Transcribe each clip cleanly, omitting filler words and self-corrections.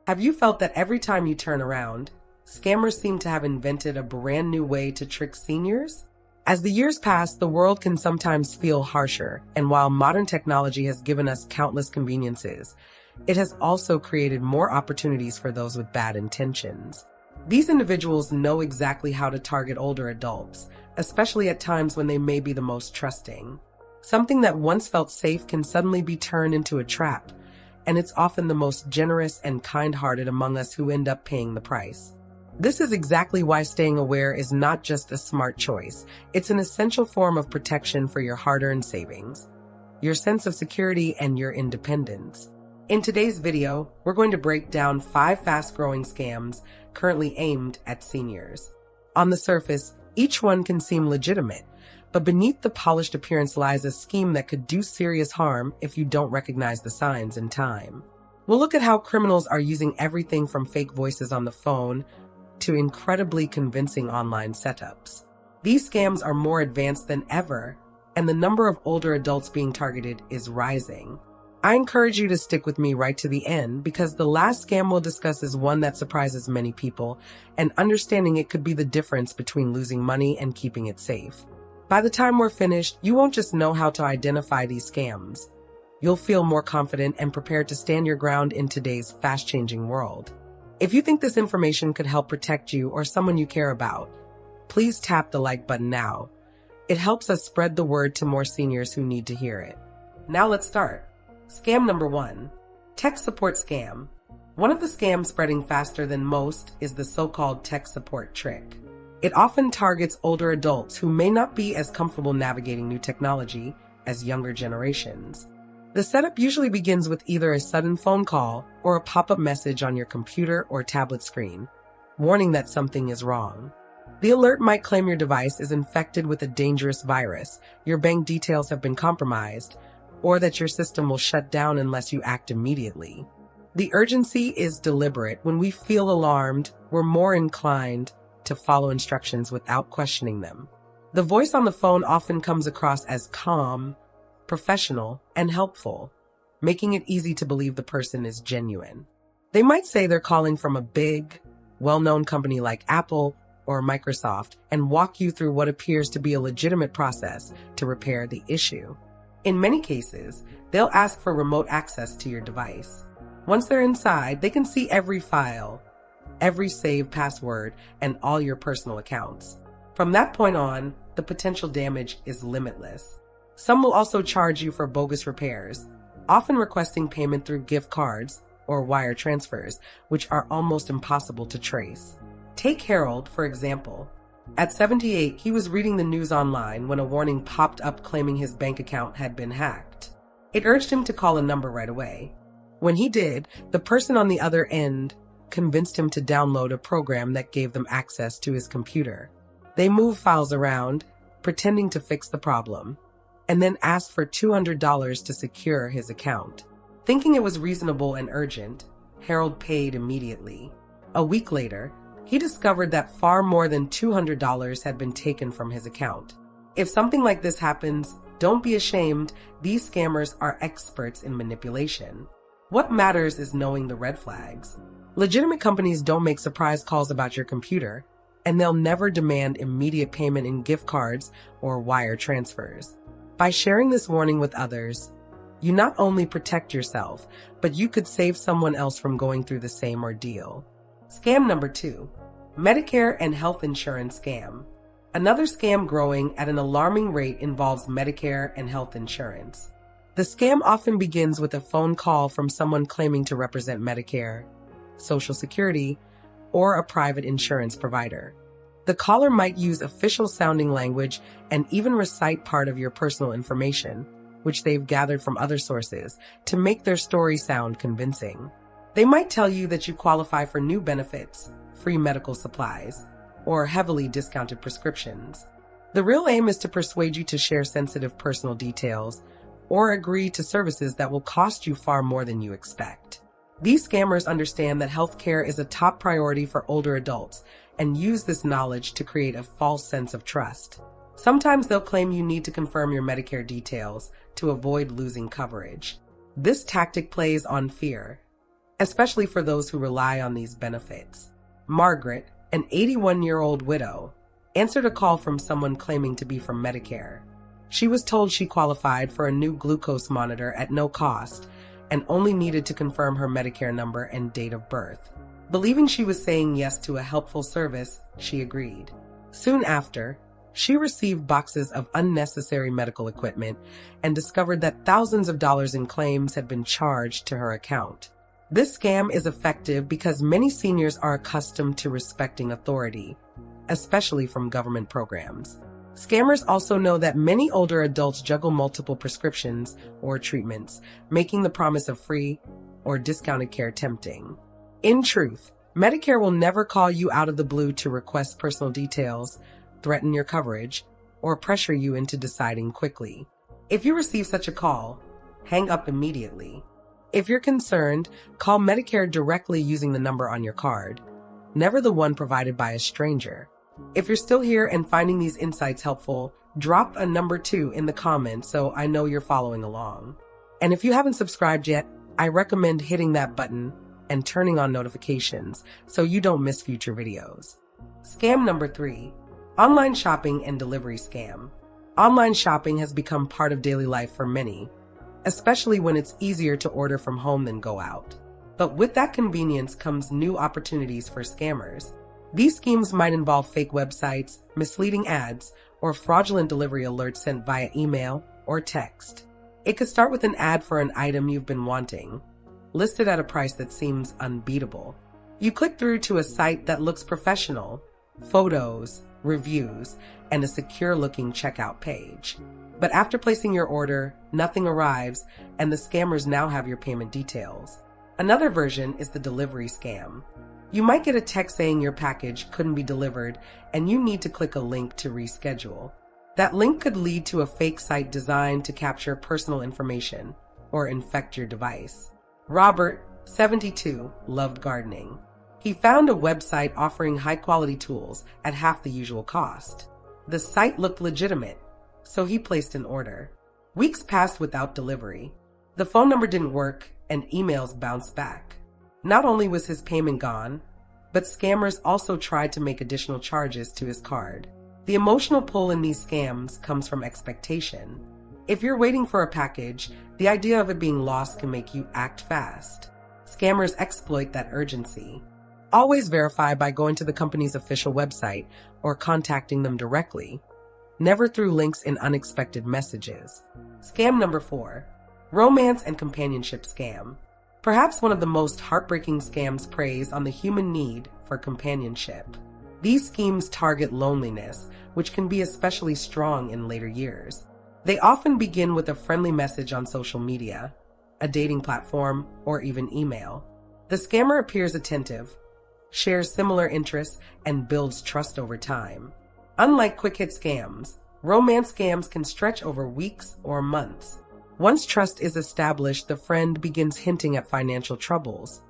Have you felt that every time you turn around, scammers seem to have invented a brand new way to trick seniors? As the years pass, the world can sometimes feel harsher, and while modern technology has given us countless conveniences, it has also created more opportunities for those with bad intentions. These individuals know exactly how to target older adults, especially at times when they may be the most trusting. Something that once felt safe can suddenly be turned into a trap, and it's often the most generous and kind-hearted among us who end up paying the price. This is exactly why staying aware is not just a smart choice. It's an essential form of protection for your hard-earned savings, your sense of security, and your independence. In today's video, we're going to break down 5 fast-growing scams currently aimed at seniors. On the surface, each one can seem legitimate, but beneath the polished appearance lies a scheme that could do serious harm if you don't recognize the signs in time. We'll look at how criminals are using everything from fake voices on the phone to incredibly convincing online setups. These scams are more advanced than ever, and the number of older adults being targeted is rising. I encourage you to stick with me right to the end, because the last scam we'll discuss is one that surprises many people, and understanding it could be the difference between losing money and keeping it safe. By the time we're finished, you won't just know how to identify these scams. You'll feel more confident and prepared to stand your ground in today's fast-changing world. If you think this information could help protect you or someone you care about, please tap the like button now. It helps us spread the word to more seniors who need to hear it. Now let's start. Scam number 1, tech support scam. One of the scams spreading faster than most is the so-called tech support trick. It often targets older adults who may not be as comfortable navigating new technology as younger generations. The setup usually begins with either a sudden phone call or a pop-up message on your computer or tablet screen, warning that something is wrong. The alert might claim your device is infected with a dangerous virus, your bank details have been compromised, or that your system will shut down unless you act immediately. The urgency is deliberate. When we feel alarmed, we're more inclined to follow instructions without questioning them. The voice on the phone often comes across as calm, professional, and helpful, making it easy to believe the person is genuine. They might say they're calling from a big, well-known company like Apple or Microsoft and walk you through what appears to be a legitimate process to repair the issue. In many cases, they'll ask for remote access to your device. Once they're inside, they can see every file, every saved password, and all your personal accounts. From that point on, the potential damage is limitless. Some will also charge you for bogus repairs, often requesting payment through gift cards or wire transfers, which are almost impossible to trace. Take Harold, for example. At 78, he was reading the news online when a warning popped up claiming his bank account had been hacked. It urged him to call a number right away. When he did, the person on the other end convinced him to download a program that gave them access to his computer. They moved files around, pretending to fix the problem, and then asked for $200 to secure his account. Thinking it was reasonable and urgent, Harold paid immediately. A week later, he discovered that far more than $200 had been taken from his account. If something like this happens, don't be ashamed. These scammers are experts in manipulation. What matters is knowing the red flags. Legitimate companies don't make surprise calls about your computer, and they'll never demand immediate payment in gift cards or wire transfers. By sharing this warning with others, you not only protect yourself, but you could save someone else from going through the same ordeal. Scam number 2, Medicare and Health Insurance Scam. Another scam growing at an alarming rate involves Medicare and health insurance. The scam often begins with a phone call from someone claiming to represent Medicare, Social Security, or a private insurance provider. The caller might use official-sounding language and even recite part of your personal information, which they've gathered from other sources, to make their story sound convincing. They might tell you that you qualify for new benefits, free medical supplies, or heavily discounted prescriptions. The real aim is to persuade you to share sensitive personal details or agree to services that will cost you far more than you expect. These scammers understand that healthcare is a top priority for older adults and use this knowledge to create a false sense of trust. Sometimes they'll claim you need to confirm your Medicare details to avoid losing coverage. This tactic plays on fear, especially for those who rely on these benefits. Margaret, an 81-year-old widow, answered a call from someone claiming to be from Medicare. She was told she qualified for a new glucose monitor at no cost and only needed to confirm her Medicare number and date of birth. Believing she was saying yes to a helpful service, she agreed. Soon after, she received boxes of unnecessary medical equipment and discovered that thousands of dollars in claims had been charged to her account. This scam is effective because many seniors are accustomed to respecting authority, especially from government programs. Scammers also know that many older adults juggle multiple prescriptions or treatments, making the promise of free or discounted care tempting. In truth, Medicare will never call you out of the blue to request personal details, threaten your coverage, or pressure you into deciding quickly. If you receive such a call, hang up immediately. If you're concerned, call Medicare directly using the number on your card, never the one provided by a stranger. If you're still here and finding these insights helpful, drop a number 2 in the comments so I know you're following along. And if you haven't subscribed yet, I recommend hitting that button and turning on notifications so you don't miss future videos. Scam number 3, online shopping and delivery scam. Online shopping has become part of daily life for many, especially when it's easier to order from home than go out. But with that convenience comes new opportunities for scammers. These schemes might involve fake websites, misleading ads, or fraudulent delivery alerts sent via email or text. It could start with an ad for an item you've been wanting, listed at a price that seems unbeatable. You click through to a site that looks professional, photos, reviews, and a secure-looking checkout page. But after placing your order, nothing arrives, and the scammers now have your payment details. Another version is the delivery scam. You might get a text saying your package couldn't be delivered, and you need to click a link to reschedule. That link could lead to a fake site designed to capture personal information or infect your device. Robert, 72, loved gardening. He found a website offering high-quality tools at half the usual cost. The site looked legitimate, so he placed an order. Weeks passed without delivery. The phone number didn't work, and emails bounced back. Not only was his payment gone, but scammers also tried to make additional charges to his card. The emotional pull in these scams comes from expectation. If you're waiting for a package, the idea of it being lost can make you act fast. Scammers exploit that urgency. Always verify by going to the company's official website or contacting them directly, never through links in unexpected messages. Scam number 4, Romance and Companionship Scam. Perhaps one of the most heartbreaking scams preys on the human need for companionship. These schemes target loneliness, which can be especially strong in later years. They often begin with a friendly message on social media, a dating platform, or even email. The scammer appears attentive, shares similar interests, and builds trust over time. Unlike quick-hit scams, romance scams can stretch over weeks or months. Once trust is established, the friend begins hinting at financial troubles,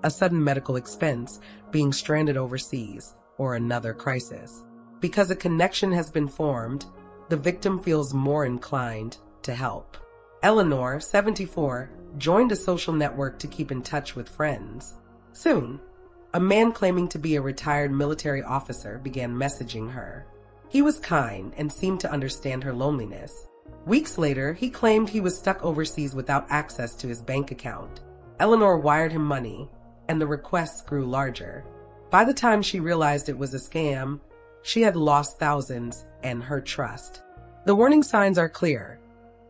a sudden medical expense, being stranded overseas, or another crisis. Because a connection has been formed, the victim feels more inclined to help. Eleanor, 74, joined a social network to keep in touch with friends. Soon, a man claiming to be a retired military officer began messaging her. He was kind and seemed to understand her loneliness. Weeks later, he claimed he was stuck overseas without access to his bank account. Eleanor wired him money, and the requests grew larger. By the time she realized it was a scam, she had lost thousands and her trust. The warning signs are clear.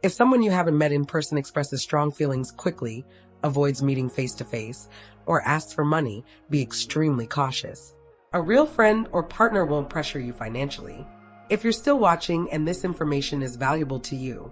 If someone you haven't met in person expresses strong feelings quickly, avoids meeting face-to-face, or asks for money, be extremely cautious. A real friend or partner won't pressure you financially. If you're still watching and this information is valuable to you,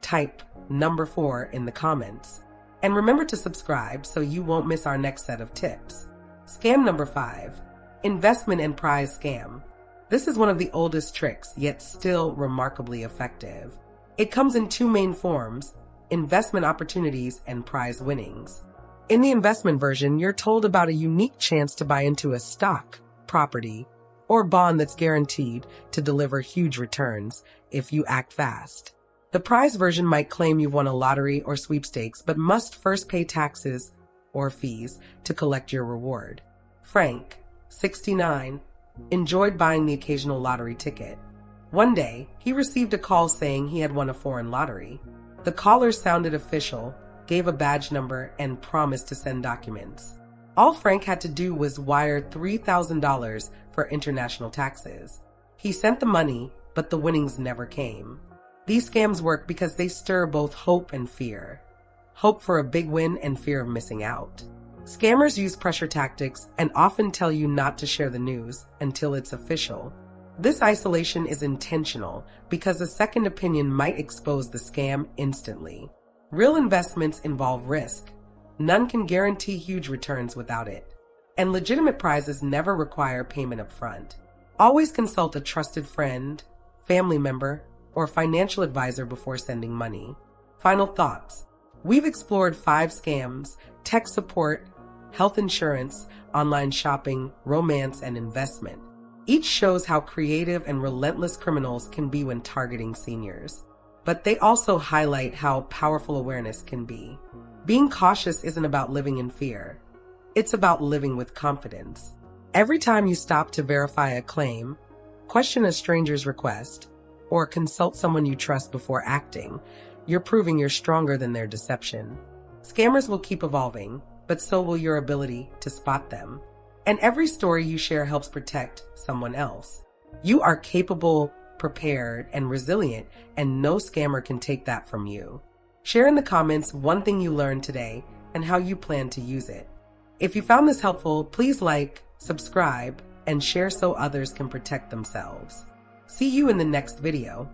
type number 4 in the comments. And remember to subscribe so you won't miss our next set of tips. Scam number 5, investment and prize scam. This is one of the oldest tricks, yet still remarkably effective. It comes in 2 main forms: investment opportunities and prize winnings. In the investment version, you're told about a unique chance to buy into a stock, property, or bond that's guaranteed to deliver huge returns if you act fast. The prize version might claim you've won a lottery or sweepstakes, but must first pay taxes or fees to collect your reward. Frank, 69, enjoyed buying the occasional lottery ticket. One day, he received a call saying he had won a foreign lottery. The caller sounded official, gave a badge number, and promised to send documents. All Frank had to do was wire $3,000 for international taxes. He sent the money, but the winnings never came. These scams work because they stir both hope and fear. Hope for a big win and fear of missing out. Scammers use pressure tactics and often tell you not to share the news until it's official. This isolation is intentional because a second opinion might expose the scam instantly. Real investments involve risk. None can guarantee huge returns without it. And legitimate prizes never require payment up front. Always consult a trusted friend, family member, or financial advisor before sending money. Final thoughts. We've explored 5 scams: tech support, health insurance, online shopping, romance, and investment. Each shows how creative and relentless criminals can be when targeting seniors. But they also highlight how powerful awareness can be. Being cautious isn't about living in fear. It's about living with confidence. Every time you stop to verify a claim, question a stranger's request, or consult someone you trust before acting, you're proving you're stronger than their deception. Scammers will keep evolving, but so will your ability to spot them. And every story you share helps protect someone else. You are capable, prepared, and resilient, and no scammer can take that from you. Share in the comments one thing you learned today and how you plan to use it. If you found this helpful, please like, subscribe, and share so others can protect themselves. See you in the next video.